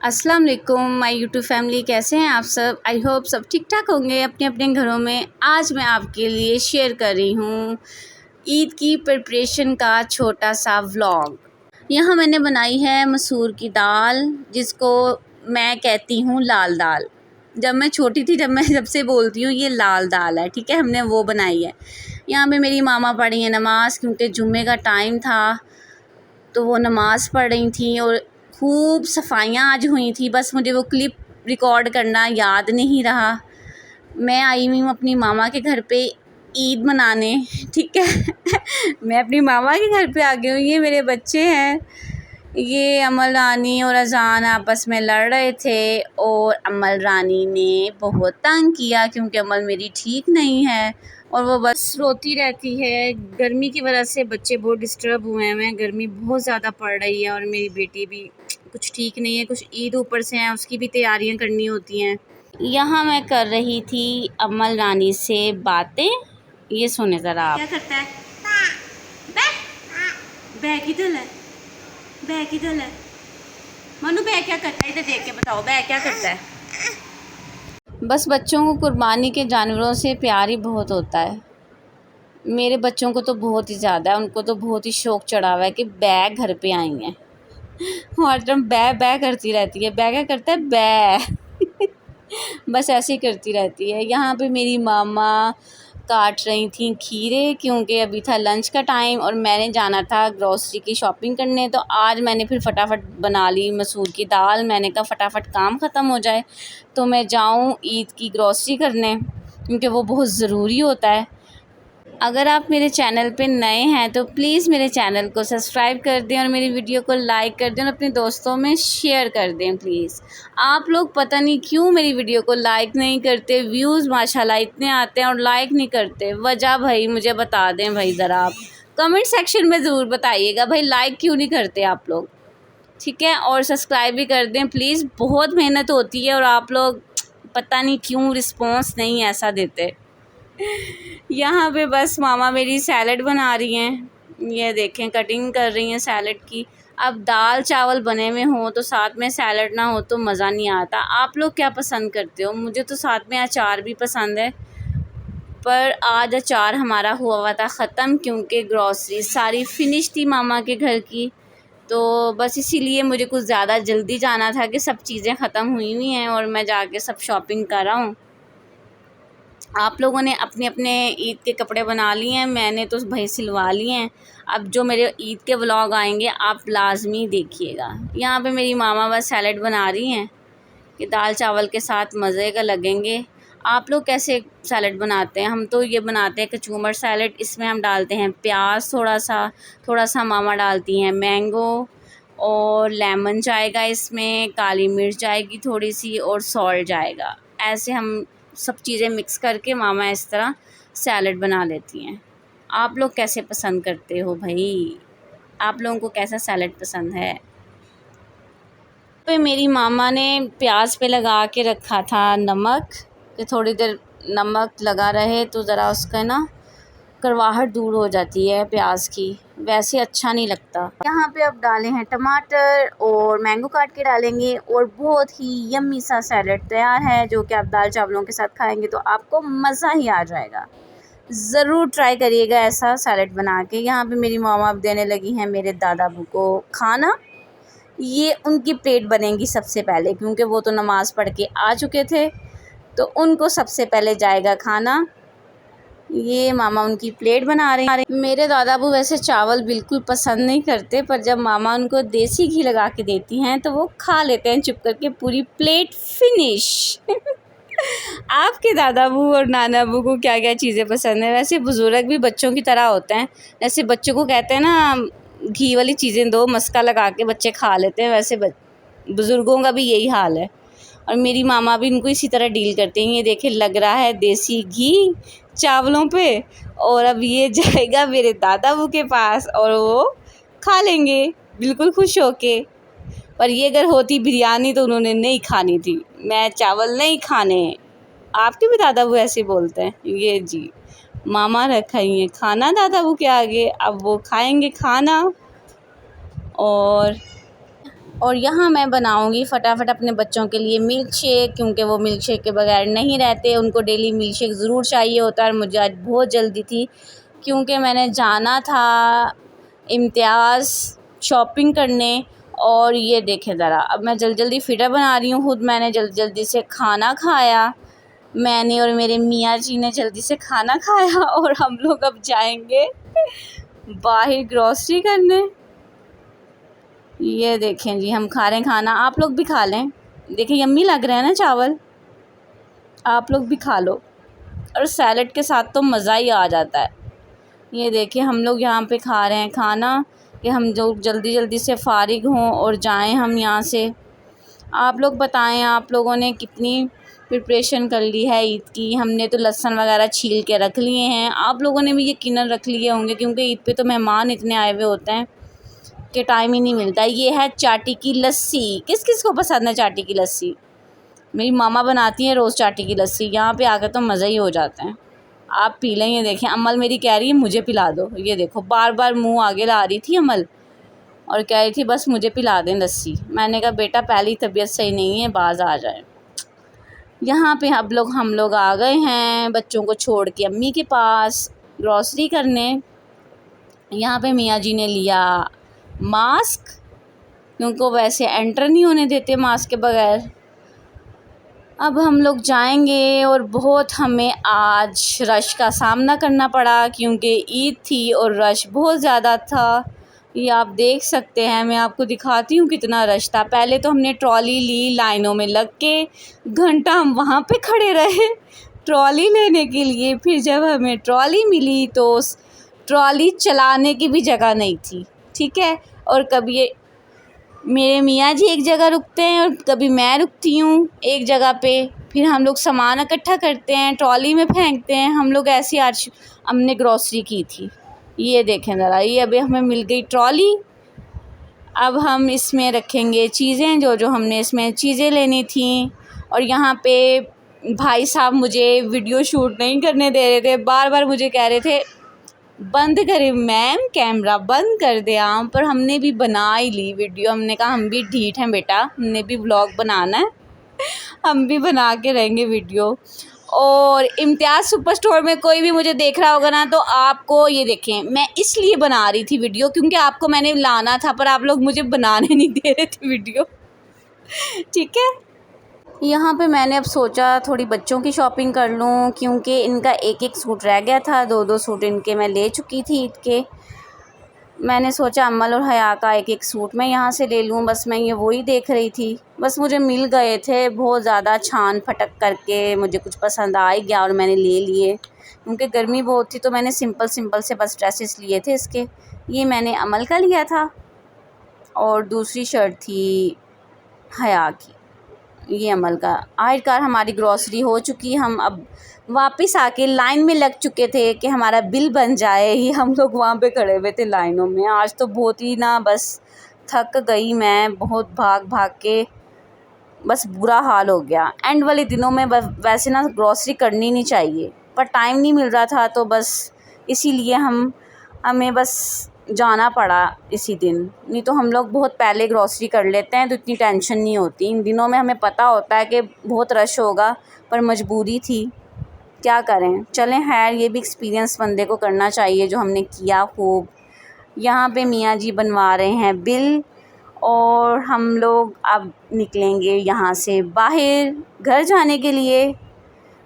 अस्सलाम वालेकुम my YouTube family, कैसे हैं आप सब। आई होप सब ठीक ठाक होंगे अपने अपने घरों में। आज मैं आपके लिए शेयर कर रही हूँ ईद की प्रिपरेशन का छोटा सा व्लॉग। यहाँ मैंने बनाई है मसूर की दाल, जिसको मैं कहती हूँ लाल दाल। जब मैं छोटी थी, जब से बोलती हूँ ये लाल दाल है, ठीक है, हमने वो बनाई है। यहाँ पे मेरी मामा पढ़ी है नमाज़, क्योंकि जुम्मे का टाइम था तो वो नमाज़ पढ़ रही थी और खूब सफाइयाँ आज हुई थी। बस मुझे वो क्लिप रिकॉर्ड करना याद नहीं रहा। मैं आई हुई हूँ अपनी मामा के घर पे ईद मनाने, ठीक है। मैं अपनी मामा के घर पे आ गई हूँ। ये मेरे बच्चे हैं, ये अमल रानी और अजान आपस में लड़ रहे थे और अमल रानी ने बहुत तंग किया, क्योंकि अमल मेरी ठीक नहीं है और वो बस रोती रहती है। गर्मी की वजह से बच्चे बहुत डिस्टर्ब हुए हैं, गर्मी बहुत ज़्यादा पड़ रही है और मेरी बेटी भी कुछ ठीक नहीं है। कुछ ईद ऊपर से हैं, उसकी भी तैयारियां करनी होती हैं। यहाँ मैं कर रही थी अमल रानी से बातें, ये सुने ज़रा आप। क्या करता है? बैग किधर है? बैग किधर है? मनु बैग क्या करता है? इधर देख के बताओ, बैग क्या करता है? बस बच्चों को कुर्बानी के जानवरों से प्यार ही बहुत होता है। मेरे बच्चों को तो बहुत ही ज़्यादा है, उनको तो बहुत ही शौक़ चढ़ा हुआ है कि बैग घर पे आई हैं और तुम बै बै करती रहती है। बै क्या करता है? बै बस ऐसे ही करती रहती है। यहाँ पे मेरी मामा काट रही थी खीरे, क्योंकि अभी था लंच का टाइम और मैंने जाना था ग्रॉसरी की शॉपिंग करने। तो आज मैंने फिर फटाफट बना ली मसूर की दाल। मैंने कहा फटाफट काम ख़त्म हो जाए तो मैं जाऊँ ईद की ग्रॉसरी करने, क्योंकि वो बहुत ज़रूरी होता है। अगर आप मेरे चैनल पे नए हैं तो प्लीज़ मेरे चैनल को सब्सक्राइब कर दें और मेरी वीडियो को लाइक कर दें और अपने दोस्तों में शेयर कर दें प्लीज़। आप लोग पता नहीं क्यों मेरी वीडियो को लाइक नहीं करते। व्यूज़ माशाल्लाह इतने आते हैं और लाइक नहीं करते। वजह भाई मुझे बता दें भाई, ज़रा आप कमेंट सेक्शन में ज़रूर बताइएगा भाई, लाइक क्यों नहीं करते आप लोग, ठीक है। और सब्सक्राइब भी कर दें प्लीज़। बहुत मेहनत होती है और आप लोग पता नहीं क्यों रिस्पॉन्स नहीं ऐसा देते। यहाँ पे बस मामा मेरी सैलड बना रही हैं, ये देखें कटिंग कर रही हैं सैलड की। अब दाल चावल बने हुए हों तो साथ में सैलड ना हो तो मज़ा नहीं आता। आप लोग क्या पसंद करते हो? मुझे तो साथ में अचार भी पसंद है, पर आज अचार हमारा हुआ था ख़त्म, क्योंकि ग्रॉसरी सारी फिनिश थी मामा के घर की। तो बस इसीलिए मुझे कुछ ज़्यादा जल्दी जाना था कि सब चीज़ें ख़त्म हुई हैं और मैं जाके सब शॉपिंग कर रहा हूँ। आप लोगों ने अपने अपने ईद के कपड़े बना लिए हैं, मैंने तो भाई सिलवा लिए हैं। अब जो मेरे ईद के व्लॉग आएंगे आप लाजमी देखिएगा। यहाँ पे मेरी मामा बस सैलड बना रही हैं कि दाल चावल के साथ मज़े का लगेंगे। आप लोग कैसे सैलड बनाते हैं? हम तो ये बनाते हैं कचूमर सैलड। इसमें हम डालते हैं प्याज थोड़ा सा मामा डालती हैं मैंगो और लेमन जाएगा, इसमें काली मिर्च जाएगी थोड़ी सी और सॉल्ट जाएगा। ऐसे हम सब चीज़ें मिक्स करके मामा इस तरह सैलड बना लेती हैं। आप लोग कैसे पसंद करते हो भाई? आप लोगों को कैसा सैलड पसंद है? पे मेरी मामा ने प्याज पे लगा के रखा था नमक, कि थोड़ी देर नमक लगा रहे तो ज़रा उसका ना करवाहट दूर हो जाती है प्याज की, वैसे अच्छा नहीं लगता। यहाँ पे अब डाले हैं टमाटर और मैंगो काट के डालेंगे और बहुत ही यम्मी सा सैलड तैयार है, जो कि आप दाल चावलों के साथ खाएंगे तो आपको मज़ा ही आ जाएगा। ज़रूर ट्राई करिएगा ऐसा सैलड बना के। यहाँ पे मेरी मामा अब देने लगी हैं मेरे दादा अबू को खाना। ये उनकी प्लेट बनेगी सबसे पहले, क्योंकि वो तो नमाज़ पढ़ के आ चुके थे तो उनको सबसे पहले जाएगा खाना। ये मामा उनकी प्लेट बना रहे हैं। मेरे दादा अबू वैसे चावल बिल्कुल पसंद नहीं करते, पर जब मामा उनको देसी घी लगा के देती हैं तो वो खा लेते हैं चुप करके पूरी प्लेट फिनिश। आपके दादा अबू और नाना अबू को क्या क्या चीज़ें पसंद है? वैसे बुज़ुर्ग भी बच्चों की तरह होते हैं, जैसे बच्चों को कहते हैं ना घी वाली चीज़ें दो, मस्का लगा के बच्चे खा लेते हैं, वैसे बुज़ुर्गों का भी यही हाल है। और मेरी मामा भी इनको इसी तरह डील करती हैं। ये देखे लग रहा है देसी घी चावलों पे, और अब ये जाएगा मेरे दादा बू के पास और वो खा लेंगे बिल्कुल खुश होके। पर ये अगर होती बिरयानी तो उन्होंने नहीं खानी थी, मैं चावल नहीं खाने। आपके भी दादा बू ऐसे बोलते हैं? ये जी मामा रखाइए खाना दादा बू के आगे, अब वो खाएंगे खाना। और और यहाँ मैं बनाऊँगी फटाफट अपने बच्चों के लिए मिल्क शेक, क्योंकि वो मिल्क शेक के बगैर नहीं रहते, उनको डेली मिल्क शेक ज़रूर चाहिए होता है। और मुझे आज बहुत जल्दी थी क्योंकि मैंने जाना था इम्तियाज़ शॉपिंग करने। और ये देखें ज़रा, अब मैं जल्दी जल्दी फ़िटर बना रही हूँ खुद। मैंने जल्दी जल्दी से खाना खाया, मैंने और मेरे मियाँ जी ने जल्दी से खाना खाया और हम लोग अब जाएंगे बाहर ग्रॉसरी करने। ये देखें जी, हम खा रहे हैं खाना, आप लोग भी खा लें। देखें यम्मी लग रहे हैं ना चावल, आप लोग भी खा लो। और सैलड के साथ तो मज़ा ही आ जाता है। ये देखिए हम लोग यहाँ पे खा रहे हैं खाना कि हम जो जल्दी जल्दी से फ़ारिग हों और जाएं हम यहाँ से। आप लोग बताएं, आप लोगों ने कितनी प्रिपरेशन कर ली है ईद की। हमने तो लहसुन वगैरह छील के रख लिए हैं, आप लोगों ने भी यकीनन रख लिए होंगे, क्योंकि ईद पे तो मेहमान इतने आए हुए होते हैं कि टाइम ही नहीं मिलता। ये है चाटी की लस्सी। किस किस को पसंद है चाटी की लस्सी? मेरी मामा बनाती हैं रोज़ चाटी की लस्सी, यहाँ पे आकर तो मज़ा ही हो जाता है। आप पी लें। ये देखें अमल मेरी कह रही है मुझे पिला दो। ये देखो बार बार मुंह आगे ला रही थी अमल और कह रही थी बस मुझे पिला दें लस्सी। मैंने कहा बेटा पहली तबीयत सही नहीं है, बाज आ जाए। यहाँ पे हम लोग आ गए हैं बच्चों को छोड़ के अम्मी के पास ग्रॉसरी करने। यहाँ पे मियाँ जी ने लिया मास्क, क्योंकि वैसे एंटर नहीं होने देते मास्क के बगैर। अब हम लोग जाएंगे और बहुत हमें आज रश का सामना करना पड़ा, क्योंकि ईद थी और रश बहुत ज़्यादा था। ये आप देख सकते हैं, मैं आपको दिखाती हूँ कितना रश था। पहले तो हमने ट्रॉली ली, लाइनों में लग के घंटा हम वहाँ पे खड़े रहे ट्रॉली लेने के लिए। फिर जब हमें ट्रॉली मिली तो उस ट्रॉली चलाने की भी जगह नहीं थी, ठीक है। और कभी मेरे मियाँ जी एक जगह रुकते हैं और कभी मैं रुकती हूँ एक जगह पे। फिर हम लोग सामान इकट्ठा करते हैं, ट्रॉली में फेंकते हैं। हम लोग ऐसी आज हमने ग्रॉसरी की थी। ये देखें ज़रा, ये अभी हमें मिल गई ट्रॉली। अब हम इसमें रखेंगे चीज़ें जो जो हमने इसमें चीज़ें लेनी थी। और यहाँ पे भाई साहब मुझे वीडियो शूट नहीं करने दे रहे थे, बार बार मुझे कह रहे थे बंद करें मैम, कैमरा बंद कर दे आप। पर हमने भी बना ही ली वीडियो। हमने कहा हम भी ढीठ हैं बेटा, हमने भी व्लॉग बनाना है, हम भी बना के रहेंगे वीडियो। और इम्तियाज़ सुपर स्टोर में कोई भी मुझे देख रहा होगा ना, तो आपको ये देखें मैं इसलिए बना रही थी वीडियो क्योंकि आपको मैंने लाना था, पर आप लोग मुझे बनाने नहीं दे रहे थे वीडियो, ठीक है। यहाँ पे मैंने अब सोचा थोड़ी बच्चों की शॉपिंग कर लूँ, क्योंकि इनका एक एक सूट रह गया था। दो दो सूट इनके मैं ले चुकी थी ईद के। मैंने सोचा अम्मल और हया का एक एक सूट मैं यहाँ से ले लूँ। बस मैं ये वही देख रही थी, बस मुझे मिल गए थे बहुत ज़्यादा छान फटक करके। मुझे कुछ पसंद आ ही गया और मैंने ले लिए, क्योंकि गर्मी बहुत थी तो मैंने सिंपल सिंपल से बस ड्रेसेस लिए थे इसके। ये मैंने अमल का लिया था और दूसरी शर्ट थी हया की, ये अमल का। आखिरकार हमारी ग्रॉसरी हो चुकी। हम अब वापस आके लाइन में लग चुके थे कि हमारा बिल बन जाए। ही हम लोग वहाँ पे खड़े हुए थे लाइनों में। आज तो बहुत ही ना बस थक गई मैं, बहुत भाग भाग के बस बुरा हाल हो गया। एंड वाले दिनों में वैसे ना ग्रॉसरी करनी नहीं चाहिए, पर टाइम नहीं मिल रहा था तो बस इसीलिए हमें बस जाना पड़ा इसी दिन। नहीं तो हम लोग बहुत पहले ग्रॉसरी कर लेते हैं तो इतनी टेंशन नहीं होती। इन दिनों में हमें पता होता है कि बहुत रश होगा, पर मजबूरी थी, क्या करें। चलें खैर, ये भी एक्सपीरियंस बंदे को करना चाहिए जो हमने किया खूब। यहाँ पे मियाँ जी बनवा रहे हैं बिल और हम लोग अब निकलेंगे यहाँ से बाहर घर जाने के लिए,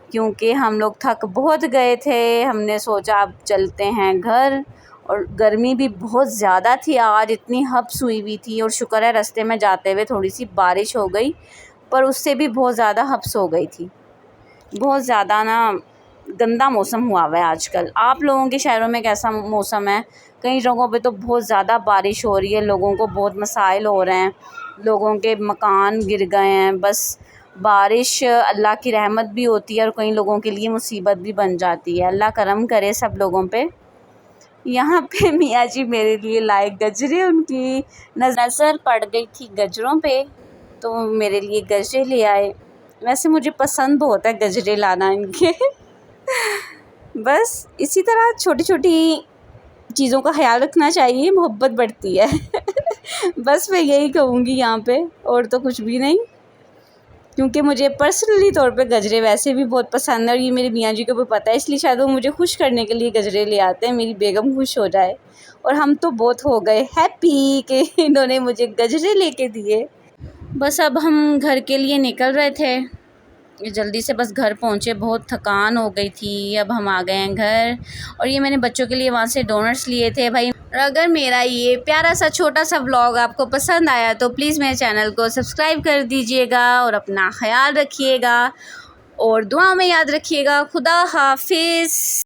क्योंकि हम लोग थक बहुत गए थे। हमने सोचा अब चलते हैं घर। और गर्मी भी बहुत ज़्यादा थी आज, इतनी हब्स हुई हुई थी। और शुक्र है रास्ते में जाते हुए थोड़ी सी बारिश हो गई, पर उससे भी बहुत ज़्यादा हब्स हो गई थी। बहुत ज़्यादा ना गंदा मौसम हुआ हुआ है आजकल। आप लोगों के शहरों में कैसा मौसम है? कई जगहों पे तो बहुत ज़्यादा बारिश हो रही है, लोगों को बहुत मसाइल हो रहे हैं, लोगों के मकान गिर गए हैं। बस बारिश अल्लाह की रहमत भी होती है और कई लोगों के लिए मुसीबत भी बन जाती है। अल्लाह करम करे सब लोगों पे। यहाँ पे मियाँ जी मेरे लिए लाए गजरे, उनकी नज़र पड़ गई थी गजरों पे तो मेरे लिए गजरे ले आए। वैसे मुझे पसंद बहुत है गजरे लाना इनके बस इसी तरह छोटी छोटी चीज़ों का ख्याल रखना चाहिए, मोहब्बत बढ़ती है बस मैं यही कहूँगी यहाँ पे, और तो कुछ भी नहीं, क्योंकि मुझे पर्सनली तौर पे गजरे वैसे भी बहुत पसंद है और ये मेरे मियाँ जी को भी पता है, इसलिए शायद वो मुझे खुश करने के लिए गजरे ले आते हैं, मेरी बेगम खुश हो जाए। और हम तो बहुत हो गए हैप्पी कि इन्होंने मुझे गजरे लेके दिए। बस अब हम घर के लिए निकल रहे थे, जल्दी से बस घर पहुँचे, बहुत थकान हो गई थी। अब हम आ गए हैं घर, और ये मैंने बच्चों के लिए वहाँ से डोनट्स लिए थे भाई। और अगर मेरा ये प्यारा सा छोटा सा व्लॉग आपको पसंद आया तो प्लीज़ मेरे चैनल को सब्सक्राइब कर दीजिएगा और अपना ख्याल रखिएगा और दुआ में याद रखिएगा। खुदा हाफिज़।